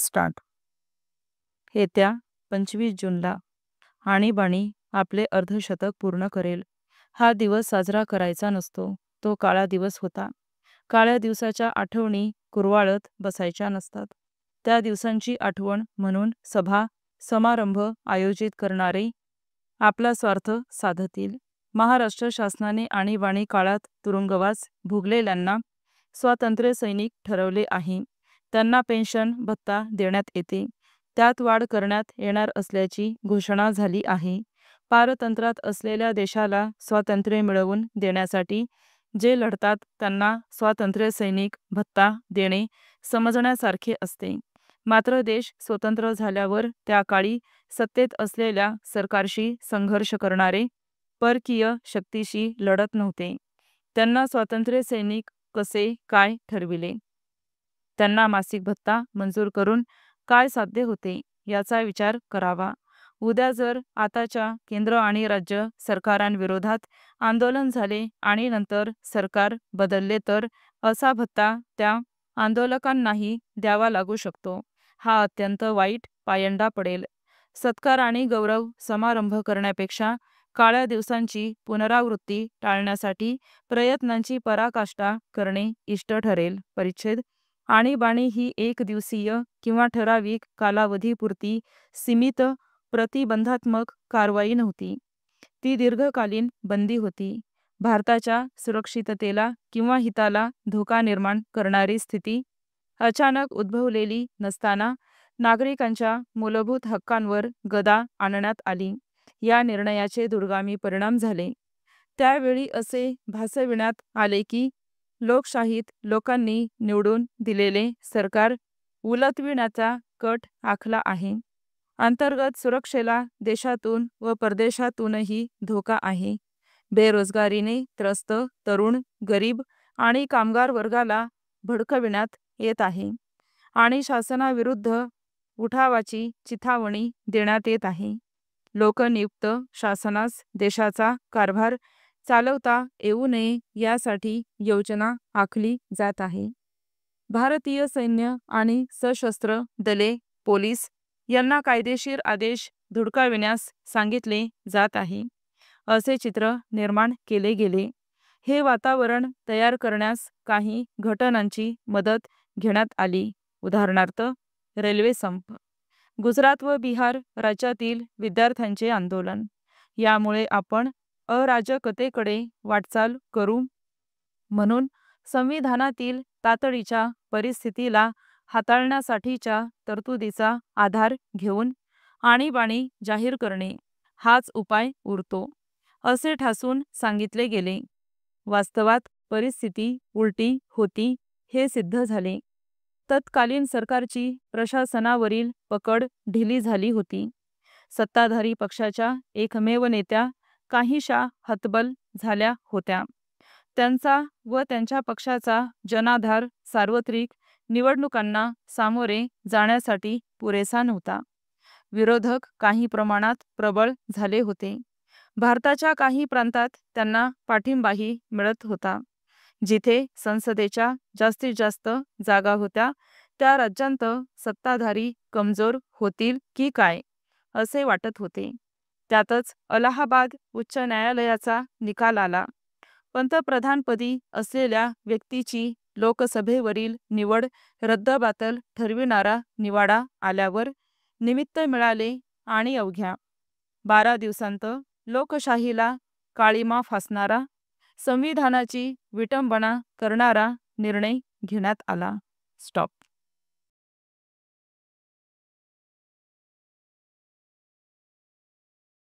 Start. येत्या 25 जूनला आणीबाणी आपले अर्धशतक पूर्ण करेल. हा दिवस साजरा करायचा नसतो, तो काळा दिवस होता. काळ्या दिवसाच्या आठवणी कुरवाळत बसायच्या नसतात. त्या दिवसांची आठवण म्हणून सभा समारंभ आयोजित करणारे आपला स्वार्थ साधतील. महाराष्ट्र शासनाने आणीबाणी काळात तुरुंगवास भोगलेल्यांना स्वातंत्र्य सैनिक ठरवले आहे. त्यांना पेन्शन भत्ता देण्यात येते. त्यात वाढ करण्यात येणार असल्याची घोषणा झाली आहे. पारतंत्र्यात असलेल्या देशाला स्वातंत्र्य मिळवून देण्यासाठी जे लढतात त्यांना स्वातंत्र्य सैनिक भत्ता देणे समजण्यासारखे असते. मात्र देश स्वतंत्र झाल्यावर त्या काळी सत्तेत असलेल्या सरकारशी संघर्ष करणारे परकीय शक्तीशी लढत नव्हते. त्यांना स्वातंत्र्य सैनिक कसे काय ठरविले? त्यांना मासिक भत्ता मंजूर करून काय साध्य होते याचा विचार करावा. उद्या जर आताच्या केंद्र आणि राज्य सरकारांविरोधात आंदोलन झाले आणि नंतर सरकार बदलले तर असा भत्ता त्या आंदोलकांनाही द्यावा लागू शकतो. हा अत्यंत वाईट पायंडा पडेल. सत्कार आणि गौरव समारंभ करण्यापेक्षा काळ्या दिवसांची पुनरावृत्ती टाळण्यासाठी प्रयत्नांची पराकाष्ठा करणे इष्ट ठरेल. परिच्छेद. आणीबाणी ही एक दिवसीय किंवा ठराविक कालावधीपुरती सीमित प्रतिबंधात्मक कारवाई नव्हती. ती दीर्घकालीन बंदी होती. भारताच्या सुरक्षिततेला किंवा हिताला धोका निर्माण करणारी स्थिती अचानक उद्भवलेली नसताना नागरिकांच्या मूलभूत हक्कांवर गदा आणण्यात आली. या निर्णयाचे दूरगामी परिणाम झाले. त्यावेळी असे भासविण्यात आले की लोकशाहीत लोकांनी निवडून दिलेले सरकार उलथविण्याचा कट आखला आहे. अंतर्गत सुरक्षेला देशातून व परदेशातूनही धोका आहे. बेरोजगारीने त्रस्त तरुण, गरीब आणि कामगार वर्गाला भडकविण्यात येत आहे आणि शासनाविरुद्ध उठावाची चिथावणी देण्यात येत आहे. लोकनियुक्त शासनास देशाचा कारभार चालवता येऊ नये यासाठी योजना आखली जात आहे. भारतीय सैन्य आणि सशस्त्र दले, पोलीस यांना कायदेशीर आदेश धुडकाविण्यास सांगितले जात आहे. असे चित्र निर्माण केले गेले. हे वातावरण तयार करण्यास काही घटनांची मदत घेण्यात आली. उदाहरणार्थ रेल्वे संप, गुजरात व बिहार राज्यातील विद्यार्थ्यांचे आंदोलन. यामुळे आपण अराजकतेकडे वाटचाल करू म्हणून संविधानातील तातडीच्या परिस्थितीला हाताळण्यासाठीच्या तरतुदीचा आधार घेऊन आणीबाणी जाहीर करणे हाच उपाय उरतो, असे ठासून सांगितले गेले. वास्तवात परिस्थिती उलटी होती हे सिद्ध झाले. तत्कालीन सरकारची प्रशासनावरील पकड ढिली झाली होती. सत्ताधारी पक्षाच्या एकमेव नेत्या काहीशा हतबल झाल्या होत्या. त्यांचा व त्यांच्या पक्षाचा जनाधार सार्वत्रिक निवडणुकांना सामोरे जाण्यासाठी पुरेसा नव्हता. विरोधक काही प्रमाणात प्रबळ झाले होते. भारताच्या काही प्रांतात त्यांना पाठिंबाही मिळत होता. जिथे संसदेच्या जास्तीत जास्त जागा होत्या त्या राज्यांत सत्ताधारी कमजोर होतील की काय असे वाटत होते. त्यातच अलाहाबाद उच्च न्यायालयाचा निकाल आला. पंतप्रधानपदी असलेल्या व्यक्तीची लोकसभेवरील निवड रद्दबातल ठरविणारा निवाडा आल्यावर निमित्त मिळाले आणि अवघ्या 12 दिवसांत लोकशाहीला काळिमा फासणारा, संविधानाची विटंबना करणारा निर्णय घेण्यात आला. स्टॉप.